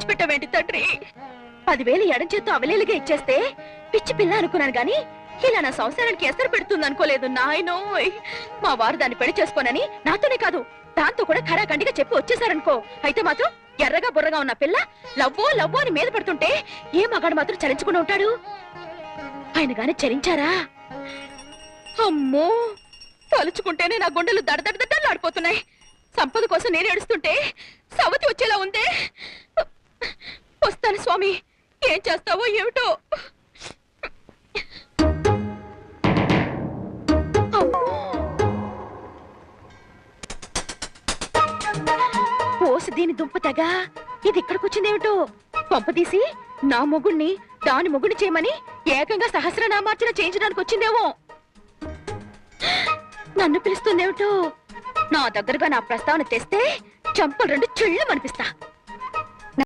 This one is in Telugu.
తెచ్చిపెట్టవేంటి తండ్రి? 10,000 ఎడం చేత్తో అవలేలుగా ఇచ్చేస్తే పిచ్చి పిల్ల అనుకున్నాను గాని ఇలా నా సంసారానికి ఎసరు పెడుతుంది అనుకోలేదు నాయనోయ్. మా వారు దాన్ని పెళ్లి చేసుకోనని నాతోనే కాదు దాంతో కూడా ఖరాఖండిగా చెప్పి వచ్చేసారనుకో, అయితే మాత్రం ఎర్రగా బుర్రగా ఉన్న పిల్ల లవ్వో లవ్వో అని మీద పడుతుంటే ఏ మగాడు మాత్రం చలించుకుని ఉంటాడు? ఆయన గాని చరించారా? అమ్మో, తలుచుకుంటేనే నా గుండెలు దడదడదడలాడిపోతున్నాయి. సంపద కోసం నేను ఏడుస్తుంటే సవతి వచ్చేలా ఉందే. వస్తాను స్వామి, ఏం చేస్తావో ఏమిటో. పోసి దీని దుంప తెగ ఇది ఇక్కడికొచ్చిందేమిటో. పంపదీసి నా మొగుణ్ణి దాని మొగుడిని చేయమని ఏకంగా సహస్రనామార్చన చేయించడానికి వచ్చిందేమో. నన్ను పిలుస్తుందేమిటో. నా దగ్గరగా నా ప్రస్తావన తెస్తే చంపలు 2 చెళ్ళు అనిపిస్తా.